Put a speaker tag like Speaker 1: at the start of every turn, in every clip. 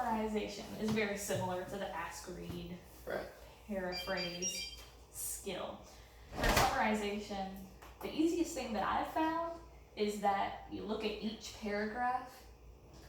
Speaker 1: summarization is very similar to the ask, read,
Speaker 2: Right.
Speaker 1: paraphrase skill. For summarization, the easiest thing that I've found is that you look at each paragraph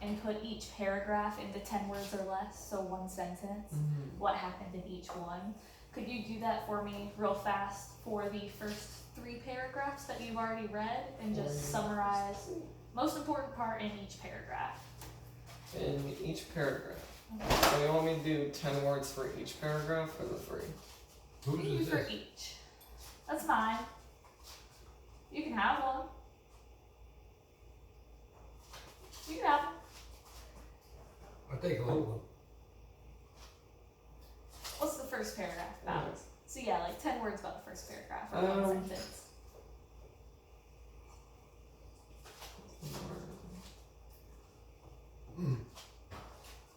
Speaker 1: and put each paragraph into 10 words or less, so one sentence, what happened in each one. Could you do that for me real fast for the first 3 paragraphs that you've already read and just summarize most important part in each paragraph?
Speaker 2: In each paragraph. So you want me to do 10 words for each paragraph or the 3?
Speaker 1: Maybe for each. That's fine. You can have one. You can have one.
Speaker 3: I take a whole one.
Speaker 1: What's the first paragraph about?
Speaker 2: Yes.
Speaker 1: So yeah, like 10 words about the first paragraph or one sentence.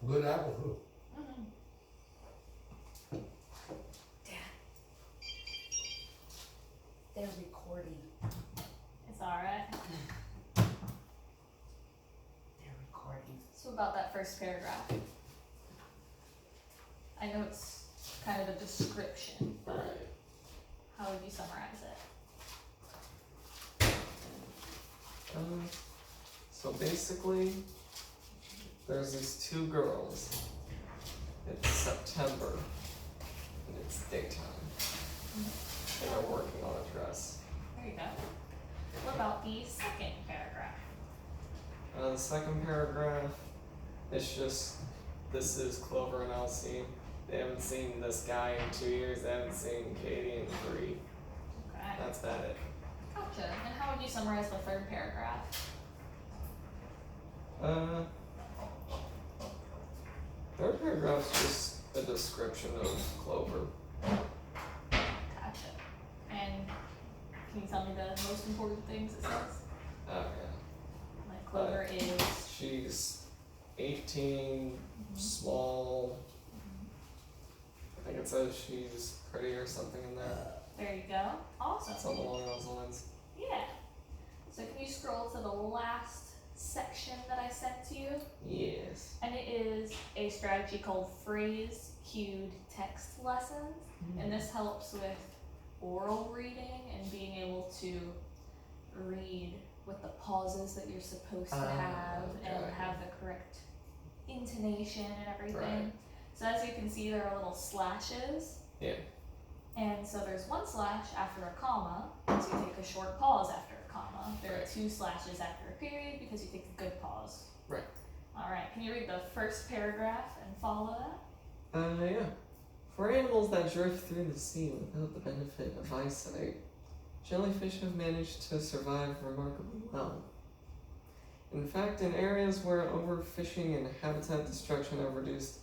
Speaker 3: Good apple too.
Speaker 4: Dad. They're recording.
Speaker 1: It's alright.
Speaker 4: They're recording.
Speaker 1: So about that first paragraph. I know it's kind of a description, but how would you summarize it?
Speaker 2: So basically, there's these 2 girls. It's September, and it's daytime. And they're working on a dress.
Speaker 1: There you go. What about the second paragraph?
Speaker 2: The second paragraph, it's just, this is Clover and Elsie. They haven't seen this guy in 2 years. They haven't seen Katie in 3.
Speaker 1: Okay.
Speaker 2: That's about it.
Speaker 1: Gotcha. And how would you summarize the third paragraph?
Speaker 2: Third paragraph's just a description of Clover.
Speaker 1: Gotcha. And can you tell me the most important things it says?
Speaker 2: Yeah.
Speaker 1: Like Clover is.
Speaker 2: She's 18, small. I think it says she's pretty or something in there.
Speaker 1: There you go. Awesome.
Speaker 2: Something along those lines.
Speaker 1: Yeah. So can you scroll to the last section that I sent to you?
Speaker 2: Yes.
Speaker 1: And it is a strategy called phrase cued text lessons. And this helps with oral reading and being able to read with the pauses that you're supposed to have and have the correct intonation and everything.
Speaker 2: Right.
Speaker 1: So as you can see, there are little slashes.
Speaker 2: Yeah.
Speaker 1: And so there's 1 slash after a comma, so you take a short pause after a comma. There are 2 slashes after a period because you take a good pause.
Speaker 2: Right.
Speaker 1: Alright, can you read the first paragraph and follow that?
Speaker 2: Yeah. For animals that drift through the sea without the benefit of eyesight, jellyfish have managed to survive remarkably well. In fact, in areas where overfishing and habitat destruction have reduced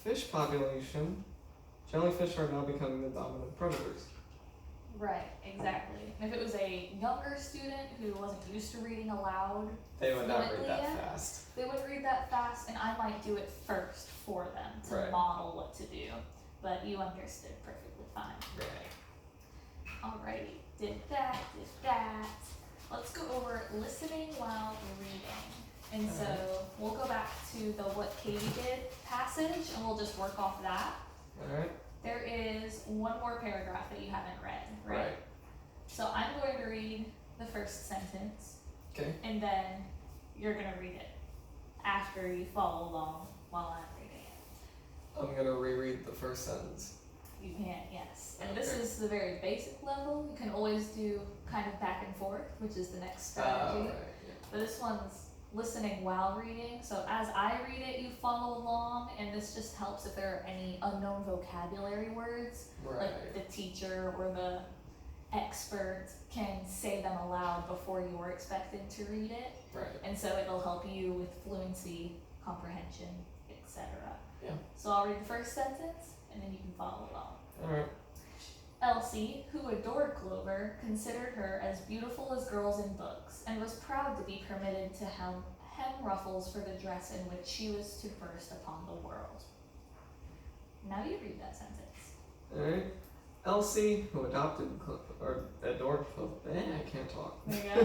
Speaker 2: fish population, jellyfish are now becoming the dominant predators.
Speaker 1: Right, exactly. And if it was a younger student who wasn't used to reading aloud,
Speaker 2: They would not read
Speaker 1: fluently
Speaker 2: that
Speaker 1: yet,
Speaker 2: fast.
Speaker 1: they wouldn't read that fast, and I might do it first for them to
Speaker 2: Right.
Speaker 1: model what to do. But you understood perfectly fine.
Speaker 2: Right.
Speaker 1: Alrighty, did that. Let's go over listening while reading. And so we'll go back to the what Katie did passage and we'll just work off that.
Speaker 2: Alright.
Speaker 1: There is 1 more paragraph that you haven't read, right? So I'm going to read the first sentence.
Speaker 2: Okay.
Speaker 1: And then you're going to read it after you follow along while I'm reading it.
Speaker 2: I'm gonna reread the first sentence.
Speaker 1: You can, yes. And this
Speaker 2: Okay.
Speaker 1: is the very basic level. You can always do kind of back and forth, which is the next strategy.
Speaker 2: Right, yeah.
Speaker 1: But this one's listening while reading. So as I read it, you follow along, and this just helps if there are any unknown vocabulary words,
Speaker 2: Right.
Speaker 1: like the teacher or the expert can say them aloud before you're expected to read it.
Speaker 2: Right.
Speaker 1: And so it'll help you with fluency, comprehension, etc.
Speaker 2: Yeah.
Speaker 1: So I'll read the first sentence, and then you can follow along.
Speaker 2: Alright.
Speaker 1: Elsie, who adored Clover, considered her as beautiful as girls in books, and was proud to be permitted to hem ruffles for the dress in which she was to burst upon the world. Now you read that sentence.
Speaker 2: Alright. Elsie, who adored Clover. I can't talk.
Speaker 1: There you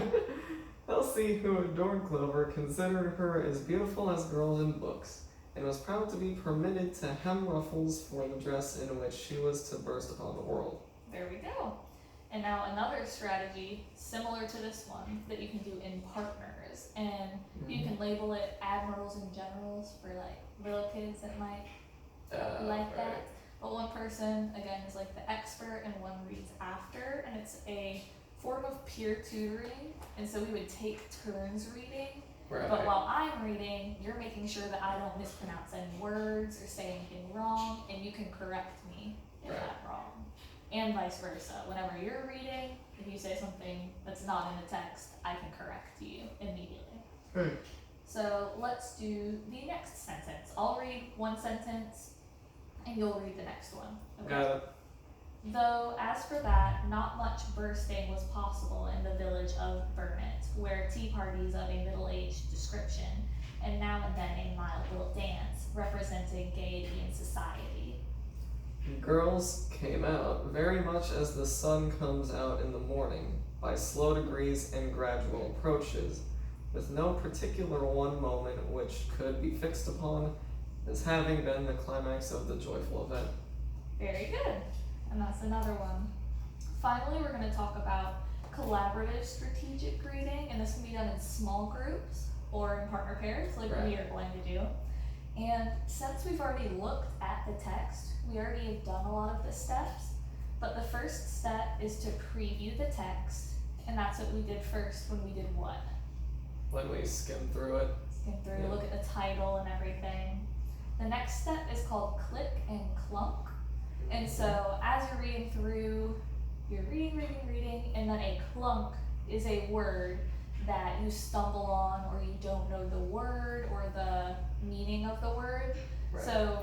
Speaker 1: go.
Speaker 2: Elsie, who adored Clover, considered her as beautiful as girls in books, and was proud to be permitted to hem ruffles for the dress in which she was to burst upon the world.
Speaker 1: There we go. And now another strategy similar to this one that you can do in partners, and you can label it admirals and generals for like little kids that might like that. But one person again is like the expert and one reads after, and it's a form of peer tutoring, and so we would take turns reading.
Speaker 2: Right.
Speaker 1: But while I'm reading, you're making sure that I don't mispronounce any words or say anything wrong, and you can correct me if
Speaker 2: Right.
Speaker 1: I'm wrong. And vice versa. Whenever you're reading, if you say something that's not in the text, I can correct you immediately.
Speaker 2: Right.
Speaker 1: So let's do the next sentence. I'll read one sentence, and you'll read the next one.
Speaker 2: Got it.
Speaker 1: Though, as for that, not much bursting was possible in the village of Burnet, where tea parties of a middle-aged description, and now and then a mild little dance, representing gaiety in society.
Speaker 2: Girls came out very much as the sun comes out in the morning, by slow degrees and gradual approaches, with no particular one moment which could be fixed upon as having been the climax of the joyful event.
Speaker 1: Very good. And that's another one. Finally, we're going to talk about collaborative strategic reading, and this can be done in small groups or in partner pairs, like we are going to do. And since we've already looked at the text, we already have done a lot of the steps, but the first step is to preview the text, and that's what we did first when we did what?
Speaker 2: When we skim through it.
Speaker 1: Skim through, look at the title and everything. The next step is called click and clunk. And so as you're reading through, you're reading, and then a clunk is a word that you stumble on, or you don't know the word or the meaning of the word.
Speaker 2: Right.
Speaker 1: So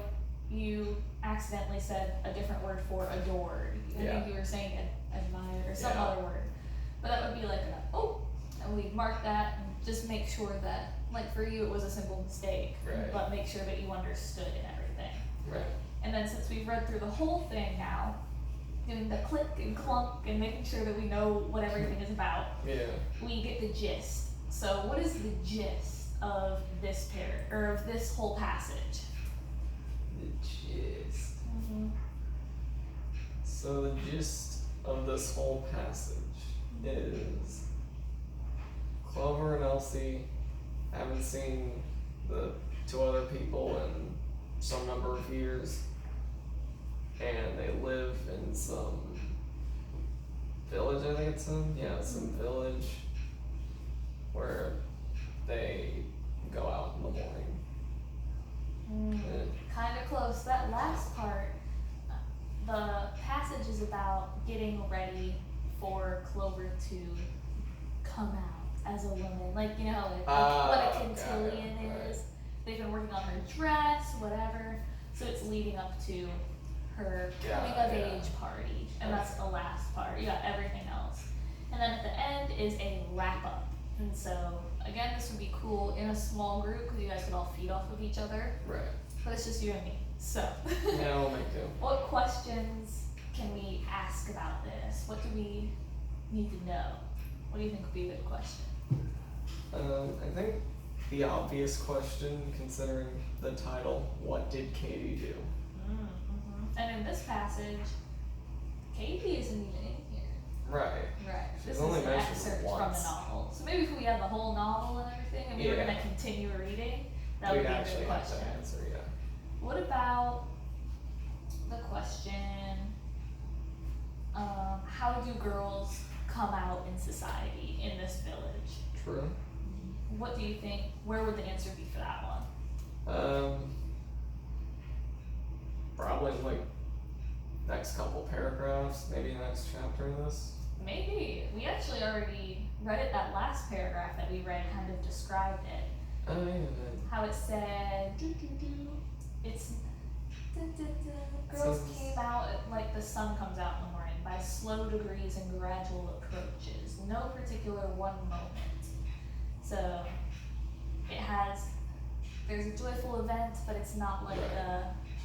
Speaker 1: you accidentally said a different word for adored. I think you were saying admired or some other word. But that would be like and we'd mark that and just make sure that, like for you it was a simple mistake, but make sure that you understood and everything.
Speaker 2: Right.
Speaker 1: And then since we've read through the whole thing now, doing the click and clunk and making sure that we know what everything is about, we get the gist. So what is the gist of this of this whole passage?
Speaker 2: The gist. So the gist of this whole passage is Clover and Elsie haven't seen the two other people in some number of years, and they live in some village, I think it's in. Yeah, some village where they go out in the morning.
Speaker 1: Kind of close. That last part, the passage is about getting ready for Clover to come out as a woman. Like, you know, what a cotillion is. They've been working on her dress, whatever. So it's leading up to her coming of age party. And that's the last part. You got everything else. And then at the end is a wrap up. And so, again, this would be cool in a small group because you guys could all feed off of each other.
Speaker 2: Right.
Speaker 1: But it's just you and me. So,
Speaker 2: Yeah, we'll make do.
Speaker 1: what questions can we ask about this? What do we need to know? What do you think would be a good question?
Speaker 2: I think the obvious question, considering the title, what did Katie do?
Speaker 1: And in this passage, Katie isn't even in here.
Speaker 2: Right.
Speaker 1: Right. This
Speaker 2: only
Speaker 1: is an
Speaker 2: mentioned
Speaker 1: excerpt
Speaker 2: once.
Speaker 1: from the novel. So maybe if we had the whole novel and everything, and we were going to continue reading, that would
Speaker 2: We'd
Speaker 1: be a
Speaker 2: actually
Speaker 1: good
Speaker 2: have
Speaker 1: question.
Speaker 2: to answer,
Speaker 1: What about the question, how do girls come out in society in this village?
Speaker 2: True.
Speaker 1: What do you think, where would the answer be for that one?
Speaker 2: Probably like next couple paragraphs, maybe next chapter in this.
Speaker 1: Maybe. We actually already read it, that last paragraph that we read kind of described it.
Speaker 2: Oh yeah.
Speaker 1: How it said, it's, girls came out like the sun comes out in the morning by slow degrees and gradual approaches, no particular one moment. So there's a joyful event, but it's not like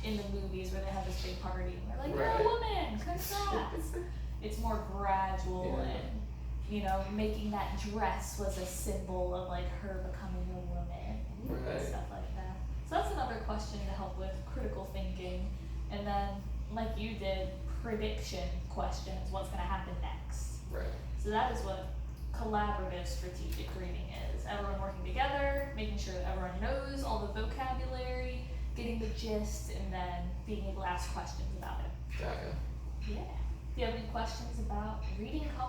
Speaker 1: in the movies where they have this big party and they're like, you're a woman, congrats. It's more gradual and, you know, making that dress was a symbol of like her becoming a woman and stuff like that. So that's another question critical thinking, and then, like you did, prediction questions, what's going to happen next.
Speaker 2: Right.
Speaker 1: So that is what collaborative strategic reading is. Everyone working together, making sure that everyone knows all the vocabulary, getting the gist, and then being able to ask questions about it.
Speaker 2: Got ya.
Speaker 1: Yeah. Do you have any questions about reading comprehension?